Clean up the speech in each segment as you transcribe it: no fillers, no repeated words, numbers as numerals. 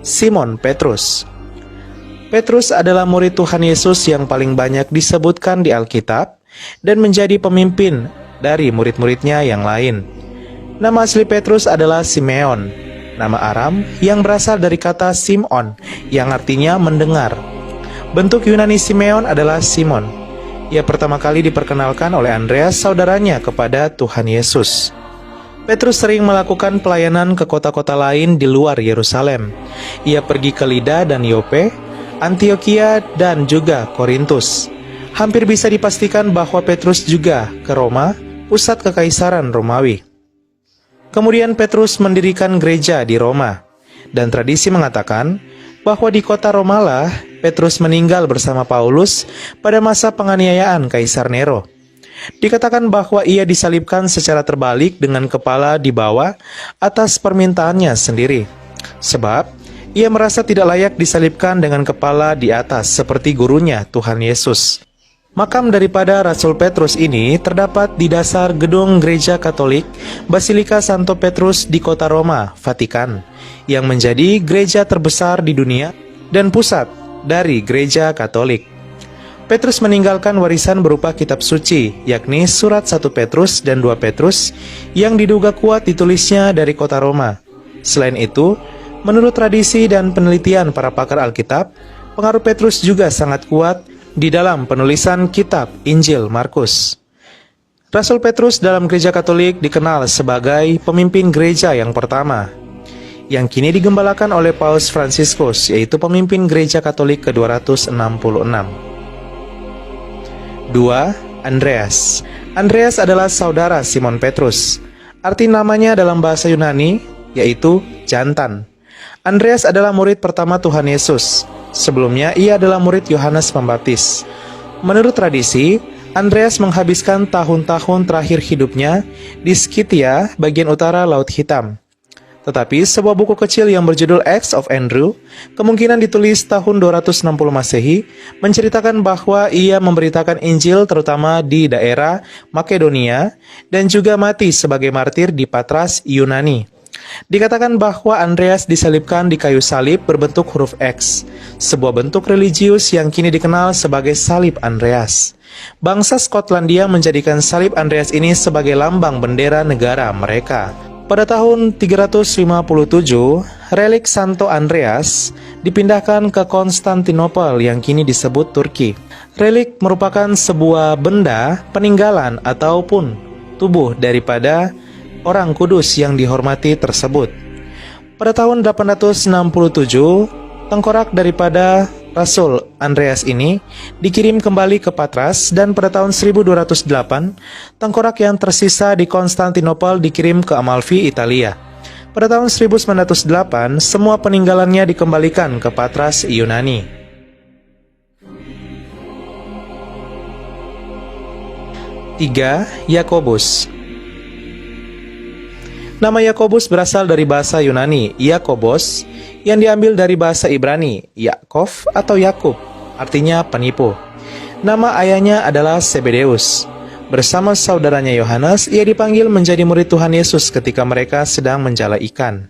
Simon Petrus. Petrus adalah murid Tuhan Yesus yang paling banyak disebutkan di Alkitab dan menjadi pemimpin dari murid-muridnya yang lain. Nama asli Petrus adalah Simeon, nama Aram yang berasal dari kata Simon yang artinya mendengar. Bentuk Yunani Simeon adalah Simon. Ia pertama kali diperkenalkan oleh Andreas, saudaranya, kepada Tuhan Yesus. Petrus sering melakukan pelayanan ke kota-kota lain di luar Yerusalem. Ia pergi ke Lida dan Yope, Antioquia, dan juga Korintus. Hampir bisa dipastikan bahwa Petrus juga ke Roma, pusat kekaisaran Romawi. Kemudian Petrus mendirikan gereja di Roma, dan tradisi mengatakan bahwa di kota Romalah Petrus meninggal bersama Paulus pada masa penganiayaan Kaisar Nero. Dikatakan bahwa ia disalibkan secara terbalik dengan kepala di bawah atas permintaannya sendiri, sebab ia merasa tidak layak disalibkan dengan kepala di atas seperti gurunya Tuhan Yesus. Makam daripada Rasul Petrus ini terdapat di dasar gedung Gereja Katolik Basilika Santo Petrus di kota Roma, Vatikan, yang menjadi gereja terbesar di dunia dan pusat dari Gereja Katolik. Petrus meninggalkan warisan berupa kitab suci, yakni surat 1 Petrus dan 2 Petrus yang diduga kuat ditulisnya dari kota Roma. Selain itu, menurut tradisi dan penelitian para pakar Alkitab, pengaruh Petrus juga sangat kuat di dalam penulisan kitab Injil Markus. Rasul Petrus dalam Gereja Katolik dikenal sebagai pemimpin gereja yang pertama, yang kini digembalakan oleh Paus Fransiskus, yaitu pemimpin Gereja Katolik ke-266. 2. Andreas. Andreas adalah saudara Simon Petrus. Arti namanya dalam bahasa Yunani yaitu jantan. Andreas adalah murid pertama Tuhan Yesus. Sebelumnya ia adalah murid Yohanes Pembaptis. Menurut tradisi, Andreas menghabiskan tahun-tahun terakhir hidupnya di Skythia, bagian utara Laut Hitam. Tetapi sebuah buku kecil yang berjudul Acts of Andrew, kemungkinan ditulis tahun 260 Masehi, menceritakan bahwa ia memberitakan Injil terutama di daerah Makedonia dan juga mati sebagai martir di Patras, Yunani. Dikatakan bahwa Andreas disalibkan di kayu salib berbentuk huruf X, sebuah bentuk religius yang kini dikenal sebagai salib Andreas. Bangsa Skotlandia menjadikan salib Andreas ini sebagai lambang bendera negara mereka. Pada tahun 357, relik Santo Andreas dipindahkan ke Konstantinopel yang kini disebut Turki. Relik merupakan sebuah benda peninggalan ataupun tubuh daripada orang kudus yang dihormati tersebut. Pada tahun 867, tengkorak daripada Rasul Andreas ini dikirim kembali ke Patras, dan pada tahun 1208, tengkorak yang tersisa di Konstantinopel dikirim ke Amalfi, Italia. Pada tahun 1908, semua peninggalannya dikembalikan ke Patras, Yunani. 3. Yakobus. Nama Yakobus berasal dari bahasa Yunani, Iakobos, yang diambil dari bahasa Ibrani, Yakov atau Yakub, artinya penipu. Nama ayahnya adalah Zebedeus. Bersama saudaranya Yohanes, ia dipanggil menjadi murid Tuhan Yesus ketika mereka sedang menjala ikan.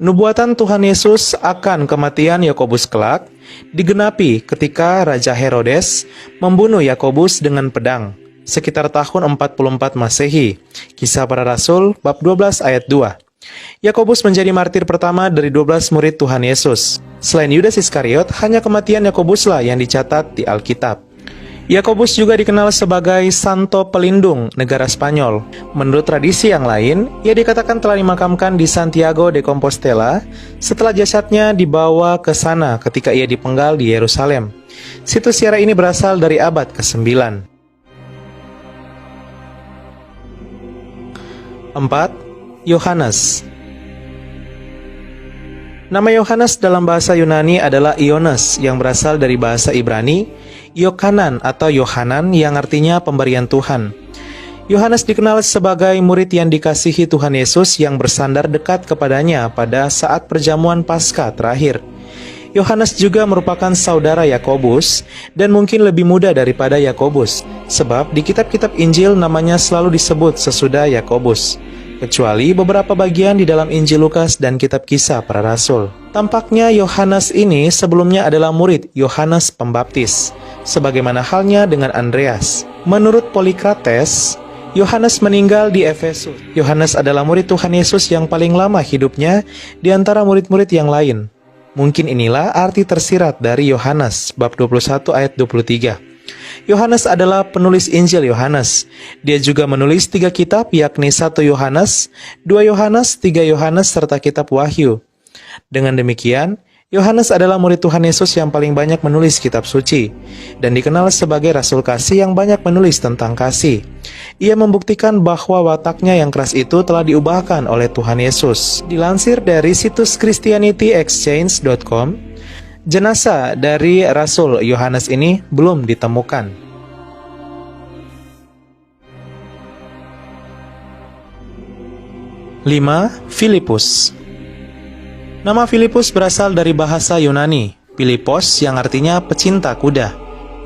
Nubuatan Tuhan Yesus akan kematian Yakobus kelak digenapi ketika Raja Herodes membunuh Yakobus dengan pedang, sekitar tahun 44 Masehi. Kisah Para Rasul bab 12 ayat 2. Yakobus menjadi martir pertama dari 12 murid Tuhan Yesus. Selain Yudas Iskariot, hanya kematian Yakobuslah yang dicatat di Alkitab. Yakobus juga dikenal sebagai Santo Pelindung negara Spanyol. Menurut tradisi yang lain, ia dikatakan telah dimakamkan di Santiago de Compostela setelah jasadnya dibawa ke sana ketika ia dipenggal di Yerusalem. Situs ziarah ini berasal dari abad ke-9. 4. Yohanes. Nama Yohanes dalam bahasa Yunani adalah Iones, yang berasal dari bahasa Ibrani Yohanan atau Yohanan, yang artinya pemberian Tuhan. Yohanes dikenal sebagai murid yang dikasihi Tuhan Yesus yang bersandar dekat kepadanya pada saat perjamuan Paskah terakhir. Yohanes juga merupakan saudara Yakobus dan mungkin lebih muda daripada Yakobus, sebab di kitab-kitab Injil namanya selalu disebut sesudah Yakobus. kecuali beberapa bagian di dalam Injil Lukas dan Kitab Kisah Para Rasul. Tampaknya Yohanes ini sebelumnya adalah murid Yohanes Pembaptis, sebagaimana halnya dengan Andreas. Menurut Polikrates, Yohanes meninggal di Efesus. Yohanes adalah murid Tuhan Yesus yang paling lama hidupnya di antara murid-murid yang lain. Mungkin inilah arti tersirat dari Yohanes, bab 21 ayat 23. Yohanes adalah penulis Injil Yohanes. Dia juga menulis 3 kitab, yakni 1 Yohanes, 2 Yohanes, 3 Yohanes, serta kitab Wahyu. Dengan demikian, Yohanes adalah murid Tuhan Yesus yang paling banyak menulis kitab suci, dan dikenal sebagai Rasul Kasih yang banyak menulis tentang kasih. Ia membuktikan bahwa wataknya yang keras itu telah diubahkan oleh Tuhan Yesus. Dilansir dari situs ChristianityExchange.com, jenazah dari Rasul Yohanes ini belum ditemukan. Lima, Filipus. Nama Filipus berasal dari bahasa Yunani, Philippos, yang artinya pecinta kuda.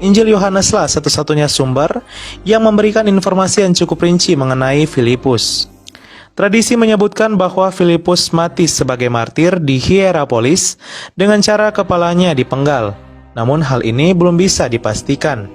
Injil Yohaneslah satu-satunya sumber yang memberikan informasi yang cukup rinci mengenai Filipus. Tradisi menyebutkan bahwa Filipus mati sebagai martir di Hierapolis dengan cara kepalanya dipenggal. Namun hal ini belum bisa dipastikan.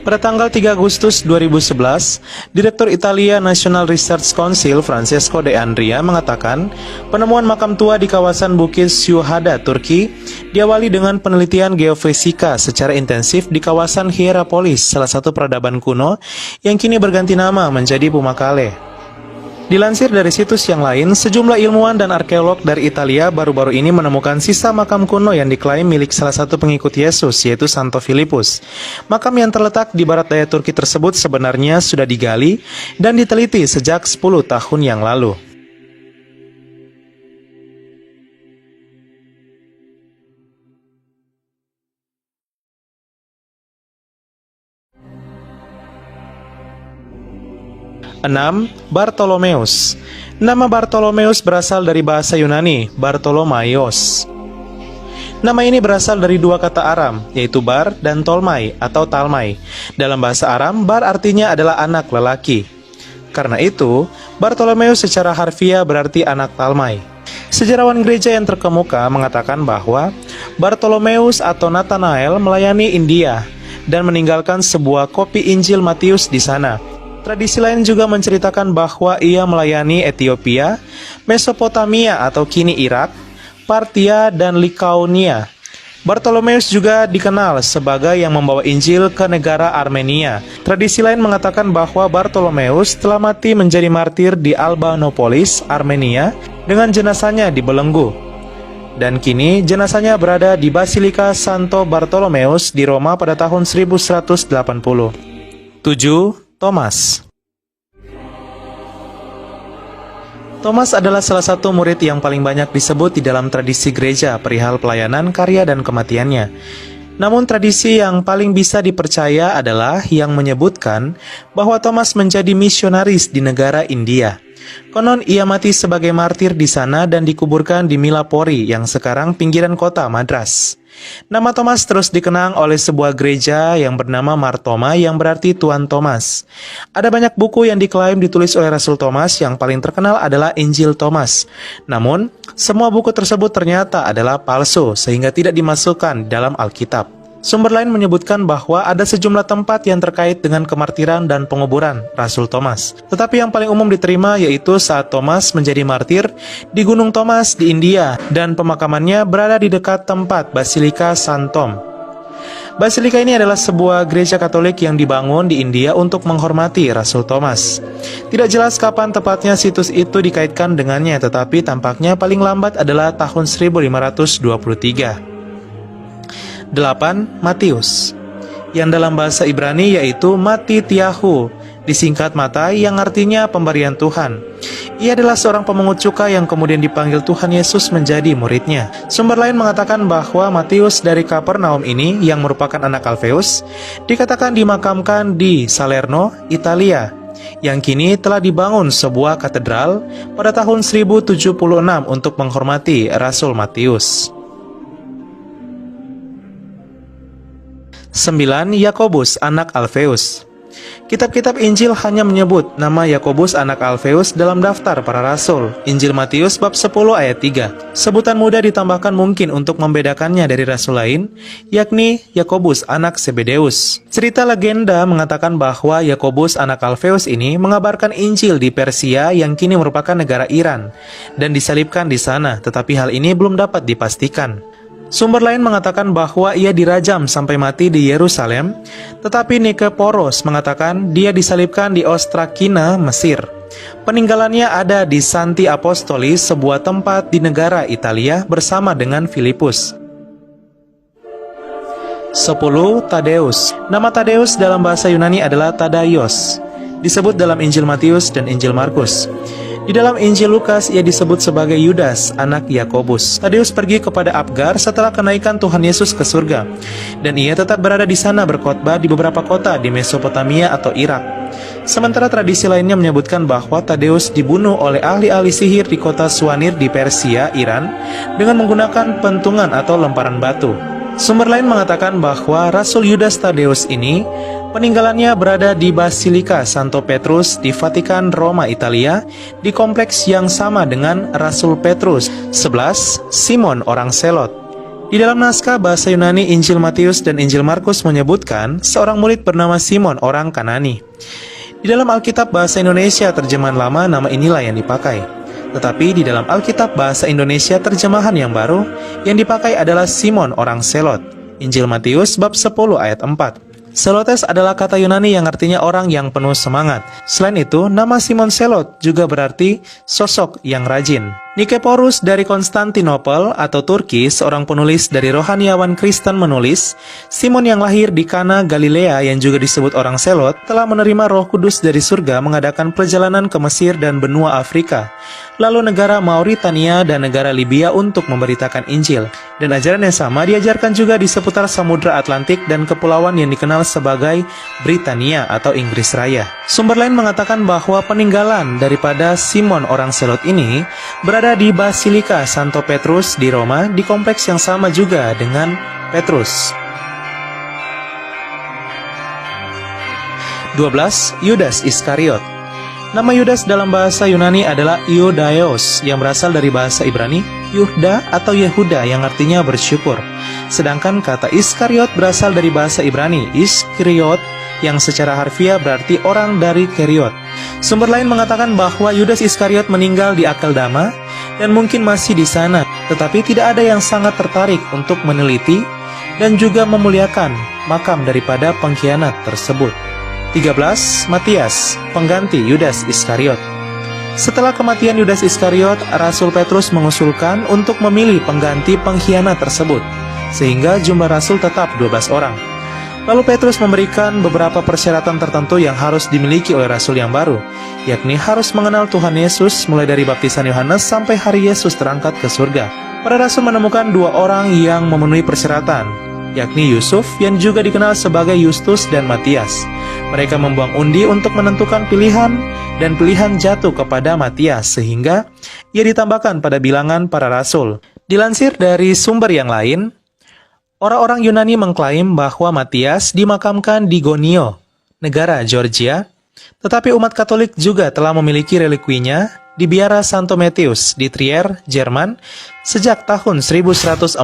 Pada tanggal 3 Agustus 2011, Direktur Italia National Research Council Francesco De Andria mengatakan penemuan makam tua di kawasan Bukit Syuhada, Turki diawali dengan penelitian geofisika secara intensif di kawasan Hierapolis, salah satu peradaban kuno yang kini berganti nama menjadi Pumakale. Dilansir dari situs yang lain, sejumlah ilmuwan dan arkeolog dari Italia baru-baru ini menemukan sisa makam kuno yang diklaim milik salah satu pengikut Yesus, yaitu Santo Filipus. Makam yang terletak di barat daya Turki tersebut sebenarnya sudah digali dan diteliti sejak 10 tahun yang lalu. Enam, Bartolomeus. Nama Bartolomeus berasal dari bahasa Yunani, Bartolomaios. Nama ini berasal dari 2 kata Aram, yaitu bar dan tolmai atau talmai. Dalam bahasa Aram, bar artinya adalah anak lelaki. Karena itu, Bartolomeus secara harfiah berarti anak talmai. Sejarawan gereja yang terkemuka mengatakan bahwa Bartolomeus atau Nathanael melayani India dan meninggalkan sebuah kopi Injil Matius di sana. Tradisi lain juga menceritakan bahwa ia melayani Ethiopia, Mesopotamia atau kini Irak, Partia, dan Likaonia. Bartolomeus juga dikenal sebagai yang membawa Injil ke negara Armenia. Tradisi lain mengatakan bahwa Bartolomeus telah mati menjadi martir di Albanopolis, Armenia, dengan jenazahnya dibelenggu. Dan kini jenazahnya berada di Basilika Santo Bartolomeus di Roma pada tahun 1180. 7. Thomas. Thomas adalah salah satu murid yang paling banyak disebut di dalam tradisi gereja perihal pelayanan, karya, dan kematiannya. Namun tradisi yang paling bisa dipercaya adalah yang menyebutkan bahwa Thomas menjadi misionaris di negara India. Konon ia mati sebagai martir di sana dan dikuburkan di Milapori yang sekarang pinggiran kota Madras. Nama Thomas terus dikenang oleh sebuah gereja yang bernama Martoma yang berarti Tuan Thomas. Ada banyak buku yang diklaim ditulis oleh Rasul Thomas, yang paling terkenal adalah Injil Thomas. Namun, semua buku tersebut ternyata adalah palsu sehingga tidak dimasukkan dalam Alkitab. Sumber lain menyebutkan bahwa ada sejumlah tempat yang terkait dengan kemartiran dan penguburan Rasul Thomas. Tetapi yang paling umum diterima yaitu saat Thomas menjadi martir di Gunung Thomas di India, dan pemakamannya berada di dekat tempat Basilika San Tom. Basilika ini adalah sebuah gereja Katolik yang dibangun di India untuk menghormati Rasul Thomas. Tidak jelas kapan tepatnya situs itu dikaitkan dengannya, tetapi tampaknya paling lambat adalah tahun 1523. 8. Matius, yang dalam bahasa Ibrani yaitu Matityahu, disingkat Matai, yang artinya pemberian Tuhan. Ia adalah seorang pemungut cukai yang kemudian dipanggil Tuhan Yesus menjadi muridnya. Sumber lain mengatakan bahwa Matius dari Kapernaum ini, yang merupakan anak Alfeus, dikatakan dimakamkan di Salerno, Italia, yang kini telah dibangun sebuah katedral pada tahun 1076 untuk menghormati Rasul Matius. 9. Yakobus, anak Alfeus. Kitab-kitab Injil hanya menyebut nama Yakobus anak Alfeus dalam daftar para rasul. Injil Matius bab 10 ayat 3. Sebutan mudah ditambahkan mungkin untuk membedakannya dari rasul lain, yakni Yakobus anak Zebedeus. Cerita legenda mengatakan bahwa Yakobus anak Alfeus ini mengabarkan Injil di Persia yang kini merupakan negara Iran dan disalibkan di sana, tetapi hal ini belum dapat dipastikan. Sumber lain mengatakan bahwa ia dirajam sampai mati di Yerusalem, tetapi Nikeporos mengatakan dia disalibkan di Ostrakina, Mesir. Peninggalannya ada di Santi Apostoli, sebuah tempat di negara Italia bersama dengan Filipus. 10. Tadeus. Nama Tadeus dalam bahasa Yunani adalah Tadaios, disebut dalam Injil Matius dan Injil Markus. Di dalam Injil Lukas, ia disebut sebagai Yudas, anak Yakobus. Tadeus pergi kepada Abgar setelah kenaikan Tuhan Yesus ke surga, dan ia tetap berada di sana berkhotbah di beberapa kota di Mesopotamia atau Irak. Sementara tradisi lainnya menyebutkan bahwa Tadeus dibunuh oleh ahli-ahli sihir di kota Suanir di Persia, Iran, dengan menggunakan pentungan atau lemparan batu. Sumber lain mengatakan bahwa Rasul Yudas Tadeus ini peninggalannya berada di Basilika Santo Petrus di Vatikan, Roma, Italia, di kompleks yang sama dengan Rasul Petrus. 11. Simon orang Selot. Di dalam naskah bahasa Yunani Injil Matius dan Injil Markus menyebutkan seorang murid bernama Simon orang Kanani. Di dalam Alkitab bahasa Indonesia terjemahan lama, nama inilah yang dipakai. Tetapi di dalam Alkitab bahasa Indonesia terjemahan yang baru, yang dipakai adalah Simon orang Selot. Injil Matius bab 10 ayat 4. Selotes adalah kata Yunani yang artinya orang yang penuh semangat. Selain itu, nama Simon Selot juga berarti sosok yang rajin. Nikeporus dari Konstantinopel atau Turki, seorang penulis dari rohaniawan Kristen menulis, Simon yang lahir di Kana, Galilea yang juga disebut orang Selot, telah menerima Roh Kudus dari surga mengadakan perjalanan ke Mesir dan benua Afrika, lalu negara Mauritania dan negara Libya untuk memberitakan Injil. Dan ajaran yang sama diajarkan juga di seputar Samudra Atlantik dan kepulauan yang dikenal sebagai Britania atau Inggris Raya. Sumber lain mengatakan bahwa peninggalan daripada Simon orang Selot ini berada di Basilika Santo Petrus di Roma, di kompleks yang sama juga dengan Petrus. 12. Yudas Iskariot. Nama Yudas dalam bahasa Yunani adalah Iudaios yang berasal dari bahasa Ibrani Yuhda atau Yehuda yang artinya bersyukur. Sedangkan kata Iskariot berasal dari bahasa Ibrani Iskriot yang secara harfiah berarti orang dari Keriot. Sumber lain mengatakan bahwa Yudas Iskariot meninggal di Akeldama dan mungkin masih di sana, tetapi tidak ada yang sangat tertarik untuk meneliti dan juga memuliakan makam daripada pengkhianat tersebut. 13. Matias, pengganti Yudas Iskariot. Setelah kematian Yudas Iskariot, Rasul Petrus mengusulkan untuk memilih pengganti pengkhianat tersebut, sehingga jumlah rasul tetap 12 orang. Lalu Petrus memberikan beberapa persyaratan tertentu yang harus dimiliki oleh rasul yang baru, yakni harus mengenal Tuhan Yesus mulai dari baptisan Yohanes sampai hari Yesus terangkat ke surga. Para rasul menemukan 2 orang yang memenuhi persyaratan, yakni Yusuf yang juga dikenal sebagai Justus dan Matias. Mereka membuang undi untuk menentukan pilihan, dan pilihan jatuh kepada Matias sehingga ia ditambahkan pada bilangan para rasul. Dilansir dari sumber yang lain, orang-orang Yunani mengklaim bahwa Matias dimakamkan di Gonio, negara Georgia, tetapi umat Katolik juga telah memiliki relikwinya di Biara Santo Matius di Trier, Jerman, sejak tahun 1148.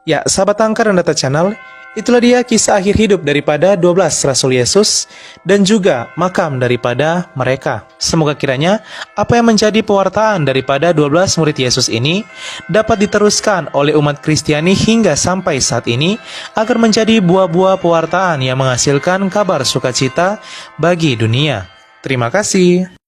Ya, sahabat Angker dan Data Channel, itulah dia kisah akhir hidup daripada 12 Rasul Yesus dan juga makam daripada mereka. Semoga kiranya apa yang menjadi pewartaan daripada 12 murid Yesus ini dapat diteruskan oleh umat Kristiani hingga sampai saat ini agar menjadi buah-buah pewartaan yang menghasilkan kabar sukacita bagi dunia. Terima kasih.